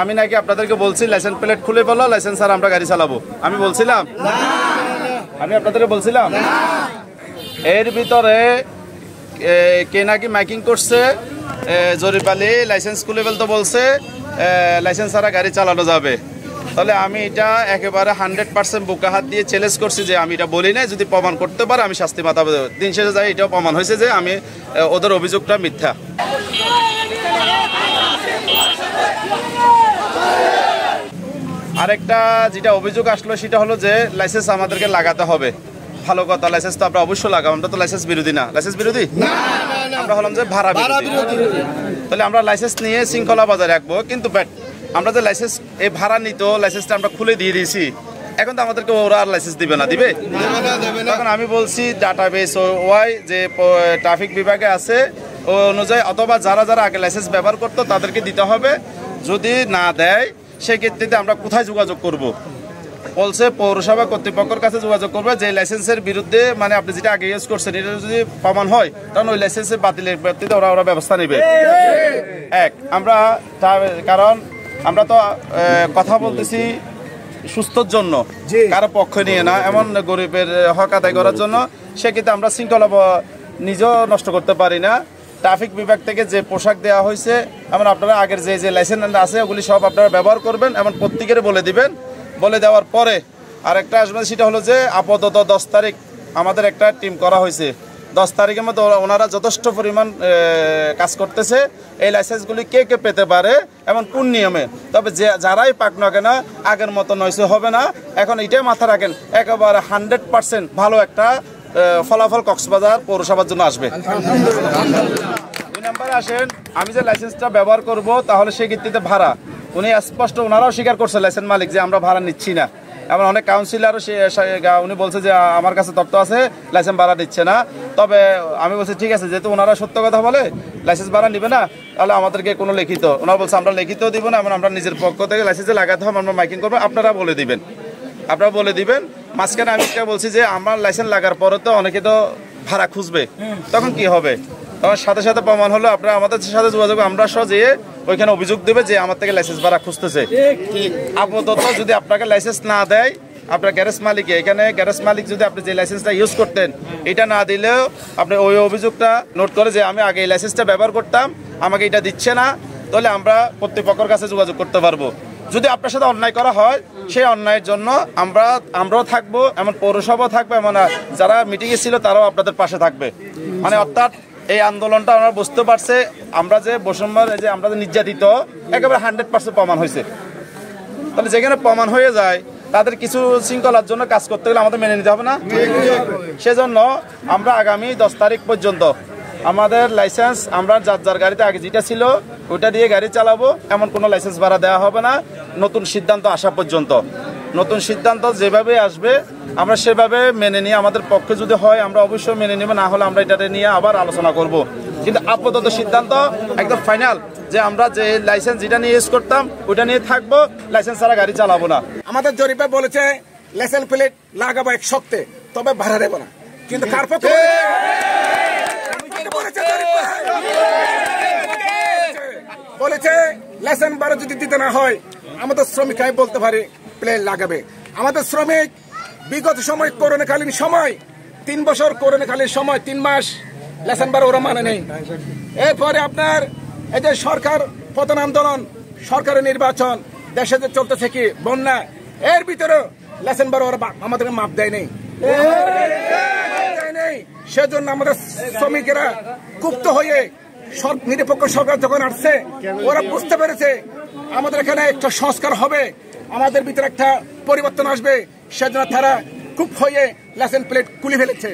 আমি নাকি আপনাদেরকে বলছি লাইসেন্স প্লেট খুলে বলো লাইসেন্স আর আমরা গাড়ি চালাবো, আমি বলছিলাম? আমি আপনাদেরকে বলছিলাম? এর ভিতরে কে নাকি মাইকিং করছে, জরিপালি লাইসেন্স খুলে ফেলতে বলছে, লাইসেন্স ছাড়া গাড়ি চালানো যাবে। তাহলে আমি এটা একেবারে 100% বুকে হাত দিয়ে চ্যালেঞ্জ করছি যে আমি এটা বলি নাই, যদি প্রমাণ করতে পারে আমি শাস্তি মাথাবো। দিন শেষে যাই এটাও প্রমাণ হয়েছে যে আমি ওদের অভিযোগটা মিথ্যা। আরেকটা যেটা অভিযোগ আসলো সেটা হলো যে লাইসেন্স আমাদেরকে লাগাতে হবে। ভালো কথা, লাইসেন্স তো আমরা অবশ্যই লাগাবো, আমরা তো লাইসেন্স বিরোধী না। লাইসেন্স বিরোধী আমরা হলাম যে ভাড়া বিরোধী। তাহলে আমরা লাইসেন্স নিয়ে শৃঙ্খলা বজায় রাখবো, কিন্তু আমরা যে লাইসেন্স এই ভাড়া নিত লাইসেন্সটা আমরা খুলে দিয়ে দিয়েছি, এখন তো আমাদেরকে ওরা আর লাইসেন্স দিবে না, দিবে? তখন আমি বলছি ডাটাবেস ওয়াই যে ট্রাফিক বিভাগে আছে ও অনুযায়ী, অথবা যারা যারা আগে লাইসেন্স ব্যবহার করতো তাদেরকে দিতে হবে। যদি না দেয় সেক্ষেত্রে আমরা কোথায় যোগাযোগ করব? বলছে পৌরসভা কর্তৃপক্ষের কাছে যোগাযোগ করবে, যে লাইসেন্সের বিরুদ্ধে মানে আপনি যেটা আগে ইউজ করছেন এটা যদি প্রমাণ হয় তখন ওই লাইসেন্সের বাতিলের ভিত্তিতে ওরা ব্যবস্থা নেবে। কারণ আমরা তো কথা বলতেছি সুস্থর জন্য, কারো পক্ষ নিয়ে না, এমন গরিবের হক আদায় করার জন্য। সেক্ষেত্রে আমরা শৃঙ্খলা নিজেও নষ্ট করতে পারি না। ট্রাফিক বিভাগ থেকে যে পোশাক দেওয়া হয়েছে, এমন আপনারা আগের যে লাইসেন্স আছে ওগুলি সব আপনারা ব্যবহার করবেন, এমন প্রত্যেকের বলে দিবেন। বলে দেওয়ার পরে আরেকটা আসবে, সেটা হলো যে আপাতত 10 তারিখ আমাদের একটা টিম করা হয়েছে। 10 তারিখের মধ্যে ওনারা যথেষ্ট পরিমাণ কাজ করতেছে। এই লাইসেন্সগুলি কে কে পেতে পারে এবং কোন নিয়মে, তবে যারাই পাক না কেন আগের মতো নয়সে হবে না। এখন এটাই মাথা রাখেন, একেবারে 100% ভালো একটা ফলাফল কক্সবাজার পৌরসভার জন্য আসবে। 2 নম্বরে আসেন, আমি যে লাইসেন্সটা ব্যবহার করব তাহলে সেই ক্ষেত্রে ভাড়া, উনি স্পষ্ট ওনারাও স্বীকার করছে লাইসেন্স মালিক যে আমরা ভাড়া নিচ্ছি না। এমন অনেক কাউন্সিলরও উনি বলছে যে আমার কাছে তথ্য আছে লাইসেন্স ভাড়া দিচ্ছে না। তবে আমি বলছি ঠিক আছে, যেহেতু ওনারা সত্য কথা বলে লাইসেন্স ভাড়া নিবে না, তাহলে আমাদেরকে কোনো লিখিত, ওনারা বলছে আমরা লিখিত দিব না, এমন আমরা নিজের পক্ষ থেকে লাইসেন্সে লাগাতে হবে, আমরা মাইকিং করবো, আপনারা বলে দিবেন। মাঝখানে আমি বলছি যে আমার লাইসেন্স লাগার পরে তো অনেকে তো ভাড়া খুঁজবে, তখন কি হবে? তখন সাথে সাথে প্রমাণ হলো আপনারা আমাদের সাথে যোগাযোগ, আমরা সহ যেয়ে ওইখানে অভিযোগ দেবে যে আমার থেকে লাইসেন্স ভাড়া খুঁজতেছে। আপাতত যদি আপনাকে লাইসেন্স না দেয়, আপনার গ্যারেজ মালিকে, এখানে গ্যারেজ মালিক যদি আপনি যে লাইসেন্সটা ইউজ করতেন এটা না দিলেও আপনি ওই অভিযোগটা নোট করে যে আমি আগে এই লাইসেন্সটা ব্যবহার করতাম, আমাকে এটা দিচ্ছে না, তাহলে আমরা কর্তৃপক্ষের কাছে যোগাযোগ করতে পারবো। যদি আপনার সাথে অন্যায় করা হয়, সেই অন্যায়ের জন্য আমরাও থাকবো, এমন পৌরসভাও থাকবে, এমন যারা মিটিংয়ে ছিল তারাও আপনাদের পাশে থাকবে। মানে অর্থাৎ এই আন্দোলনটা আমরা বুঝতে পারছে, আমরা যে বৈষম্যের যে আমরা যে নির্যাতিত একেবারে 100% প্রমাণ হয়েছে। তাহলে যেখানে প্রমাণ হয়ে যায় তাদের কিছু শৃঙ্খলার জন্য কাজ করতে গেলে আমাদের মেনে নিতে হবে না? সেজন্য আমরা আগামী 10 তারিখ পর্যন্ত আমাদের লাইসেন্স আমরা যার গাড়িতে আগে যেটা ছিল ওইটা দিয়ে গাড়ি চালাবো, এমন কোনো লাইসেন্স ভাড়া দেওয়া হবে না নতুন সিদ্ধান্ত আসা পর্যন্ত। নতুন সিদ্ধান্ত যেভাবে আসবে আমরা সেভাবে মেনে নিয়ে, আমাদের পক্ষে যদি হয় আমরা অবশ্যই মেনে নেব, না হলে আমরা এটাতে নিয়ে আবার আলোচনা করব। কিন্তু আপাতত সিদ্ধান্ত একদম ফাইনাল যে আমরা যে লাইসেন্স যেটা নিয়ে ইউজ করতাম ওইটা নিয়ে থাকবো, লাইসেন্স ছাড়া গাড়ি চালাবো না। আমাদের জরিপে বলেছে লাইসেন্স প্লেট লাগাবো 1 সপ্তাহে, তবে ভাড়া দেবো না। কিন্তু কার পক্ষে বলেছে লাইসেন্স ভাড়া যদি দিতে না হয় আমাদের শ্রমিকরাই বলতে পারে প্লেট লাগাবে। আমাদের শ্রমিক বিগত সময় করোনাকালীন সময় 3 বছর করোনাকালীন সময় 3 মাস লাইসেন্স ভাড়া ওরা মানে নেই। এরপরে আপনার এই যে সরকার পতন আন্দোলন, সরকারের নির্বাচন, দেশে যে চলতেছে কি বন্যা, এর ভিতরে লাইসেন্স ভাড়া ওরা আমাদেরকে মাপ দেয় নেই। সেজন্য আমাদের শ্রমিকেরা ক্ষুব্ধ হয়ে নিরপেক্ষ সরকার যখন আসছে ওরা বুঝতে পেরেছে আমাদের এখানে একটা সংস্কার হবে, আমাদের ভিতরে একটা পরিবর্তন আসবে, সেজন্য তারা খুব হয়ে লাইসেন্স প্লেট খুলে ফেলেছে।